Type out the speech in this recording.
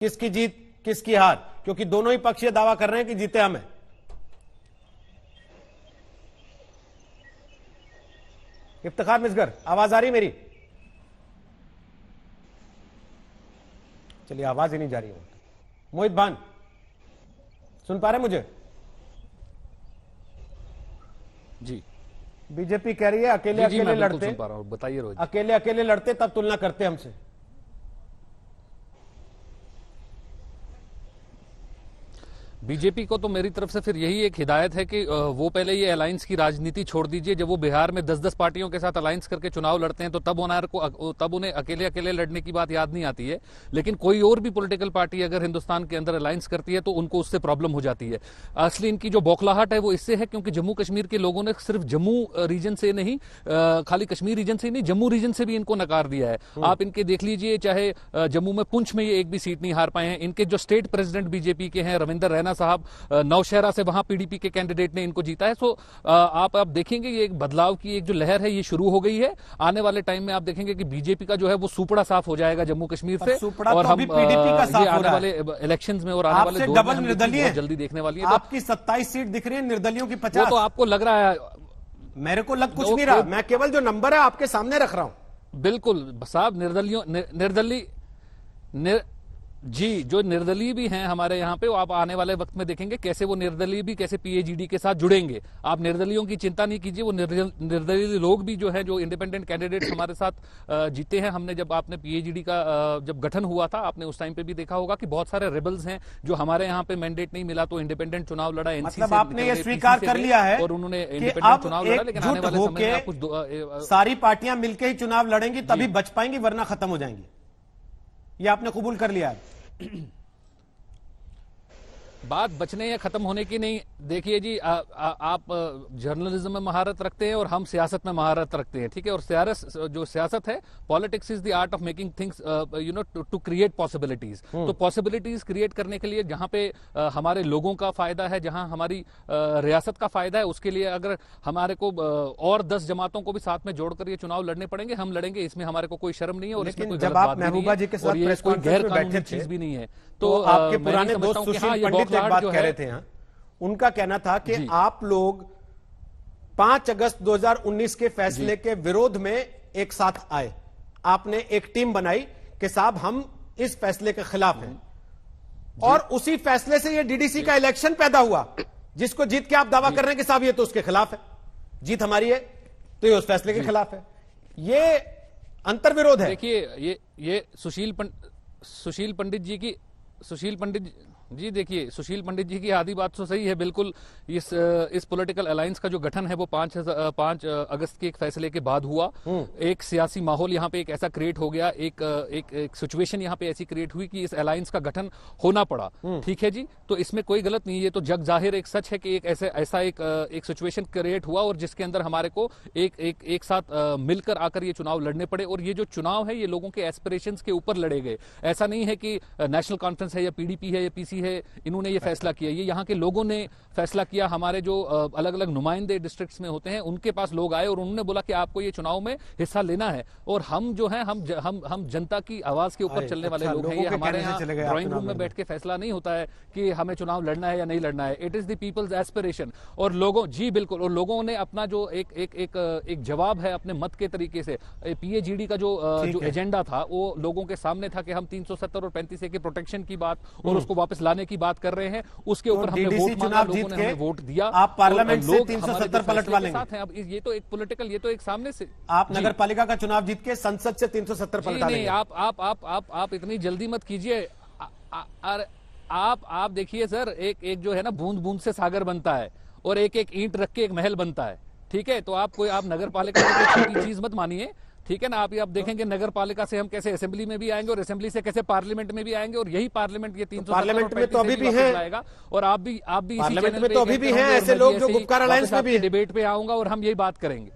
किसकी जीत किसकी हार, क्योंकि दोनों ही पक्ष ये दावा कर रहे हैं कि जीते हम हैं। इफ्तिखार मिसगर, आवाज आ रही मेरी? चलिए, आवाज ही नहीं जा रही है। मोहित भान, सुन पा रहे मुझे? जी, बीजेपी कह रही है अकेले अकेले लड़ते, सुन पा रहा हूं, बताइए रोज। अकेले अकेले लड़ते तब तुलना करते हमसे। बीजेपी को तो मेरी तरफ से फिर यही एक हिदायत है कि वो पहले ये अलायंस की राजनीति छोड़ दीजिए। जब वो बिहार में 10-10 पार्टियों के साथ अलायंस करके चुनाव लड़ते हैं तो तब उन्हें अकेले अकेले लड़ने की बात याद नहीं आती है। लेकिन कोई और भी पॉलिटिकल पार्टी अगर हिंदुस्तान के अंदर अलायंस करती है तो उनको उससे प्रॉब्लम हो जाती है। असली इनकी जो बौखलाहट है वो इससे है क्योंकि जम्मू कश्मीर के लोगों ने सिर्फ जम्मू रीजन से नहीं, खाली कश्मीर रीजन से नहीं, जम्मू रीजन से भी इनको नकार दिया है। आप इनके देख लीजिए, चाहे जम्मू में पुंछ में ये एक भी सीट नहीं हार पाए हैं। इनके जो स्टेट प्रेसिडेंट बीजेपी के हैं रविंदर रैना साहब, नौशहरा से वहां पीडीपी के कैंडिडेट ने इनको जीता है। सो आप देखेंगे ये एक बदलाव की एक जो लहर है ये शुरू हो गई है। आने वाले टाइम में आप देखेंगे कि बीजेपी का जो है वो सुपड़ा साफ हो जाएगा जम्मू कश्मीर से, और हम पीडीपी का साफ आने वाले इलेक्शंस में और आने वाले डबल निर्दलीय जल्दी देखने वाली है। आपकी 27 सीट दिख रही है, निर्दलियों की 50। वो तो आपको लग रहा है, मेरे को लग कुछ नहीं रहा, मैं केवल जो नंबर है आपके सामने रख रहा हूं। बिल्कुल साहब, निर्दलीय जी, जो निर्दलीय भी हैं हमारे यहाँ पे, वो आप आने वाले वक्त में देखेंगे कैसे वो निर्दलीय भी कैसे पीएजीडी के साथ जुड़ेंगे। आप निर्दलियों की चिंता नहीं कीजिए, वो निर्दलीय लोग भी जो है, जो इंडिपेंडेंट कैंडिडेट्स हमारे साथ जीते हैं। हमने जब आपने पीएजीडी का जब गठन हुआ था, आपने उस टाइम पे भी देखा होगा कि बहुत सारे रेबल्स हैं जो हमारे यहाँ पे मैंडेट नहीं मिला तो इंडिपेंडेंट चुनाव लड़ा। मतलब आपने ये स्वीकार कर लिया है और उन्होंने इंडिपेंडेंट चुनाव लड़ा, लेकिन आने वाले समय में कुछ सारी पार्टियां मिलकर ही चुनाव लड़ेंगी तभी बच पाएंगी, वरना खत्म हो जाएंगी। ये आपने कबूल कर लिया है। बात बचने या खत्म होने की नहीं। देखिए जी, आप जर्नलिज्म में महारत रखते हैं और हम सियासत में महारत रखते हैं, ठीक है। और जो सियासत है, politics is the art of making things to create possibilities. तो पॉसिबिलिटीज क्रिएट करने के लिए जहां पे हमारे लोगों का फायदा है, जहां हमारी रियासत का फायदा है, उसके लिए अगर हमारे को और 10 जमातों को भी साथ में जोड़कर ये चुनाव लड़ने पड़ेंगे, हम लड़ेंगे। इसमें हमारे को कोई शर्म नहीं है और इसमें कोई गलत बात नहीं है और ये कोई गैर कानूनी चीज भी नहीं है। तो आपके पुराने दोस्त सुशील पंडित एक बात कह रहे थे यहाँ, उनका कहना था कि आप लोग 5 अगस्त 2019 के फैसले के विरोध में एक साथ आए, आपने एक टीम बनाई कि साहब हम इस फैसले के खिलाफ हैं, और उसी फैसले से ये डीडीसी का इलेक्शन पैदा हुआ, जिसको जीत के आप दावा कर रहे हैं कि साहब ये तो उसके खिलाफ है, जीत हमारी है तो ये उस फैसले के खिलाफ है। ये अंतर्विरोध है। देखिए, ये सुशील पंडित जी, देखिए, सुशील पंडित जी की आधी बात तो सही है बिल्कुल। इस पॉलिटिकल अलायंस का जो गठन है वो 5 अगस्त के एक फैसले के बाद हुआ। एक सियासी माहौल यहाँ पे एक ऐसा क्रिएट हो गया, एक सिचुएशन यहाँ पे ऐसी क्रिएट हुई कि इस अलायंस का गठन होना पड़ा, ठीक है जी। तो इसमें कोई गलत नहीं है, ये तो जग जाहिर एक सच है कि एक ऐसा एक सिचुएशन क्रिएट हुआ और जिसके अंदर हमारे को एक साथ मिलकर आकर ये चुनाव लड़ने पड़े। और ये जो चुनाव है ये लोगों के एस्पिरेशंस के ऊपर लड़े गए। ऐसा नहीं है कि नेशनल कॉन्फ्रेंस है या पीडीपी है या पीसी है, इन्होंने ये फैसला किया, ये यहाँ के लोगों ने फैसला किया। हमारे जो अलग अलग नुमाइंदे डिस्ट्रिक्ट्स में होते हैं उनके पास लोग आए और उन्होंने बोला कि आपको ये चुनाव में हिस्सा लेना है। और हम जो हैं, हम जनता की आवाज के ऊपर चलने वाले लोग हैं। ये हमारे यहाँ ड्राइंग रूम में बैठ के फैसला नहीं होता है कि हमें चुनाव लड़ना है या नहीं लड़ना है। It is the people's aspiration. और लोगों, जी बिल्कुल, और लोगों ने अपना जो एक जवाब है अपने मत के तरीके से, पीएजीडी का जो एजेंडा था वो लोगों के सामने था कि हम 370 और 35A के प्रोटेक्शन की बात और उसको वापस लाने की बात कर रहे हैं। उसके ऊपर हमने वोट मांगा, लोगों ने हमें वोट दिया। आप पार्लियामेंट से 370 पलटवा लेंगे। अब ये तो एक पॉलिटिकल, ये तो एक सामने से आप नगर पालिका का चुनाव जीत के संसद से 370 पलटा लेंगे। आप इतनी जल्दी मत कीजिए। आप देखिए सर, एक जो है ना, बूंद बूंद से सागर बनता है और एक ईंट रख के एक महल बनता है, ठीक है। तो आप नगर पालिका की छोटी चीज मत मानिए, ठीक है ना। आप देखेंगे नगर पालिका से हम कैसे असेंबली में भी आएंगे और असेंबली से कैसे पार्लियामेंट में भी आएंगे, और यही पार्लियामेंट ये 370 पार्लियामेंट में तो अभी भी है आएगा। और आप भी पार्लियामेंट में तो अभी भी हैं ऐसे लोग जो गुपकार अलायंस में भी डिबेट पे आऊंगा और हम यही बात करेंगे।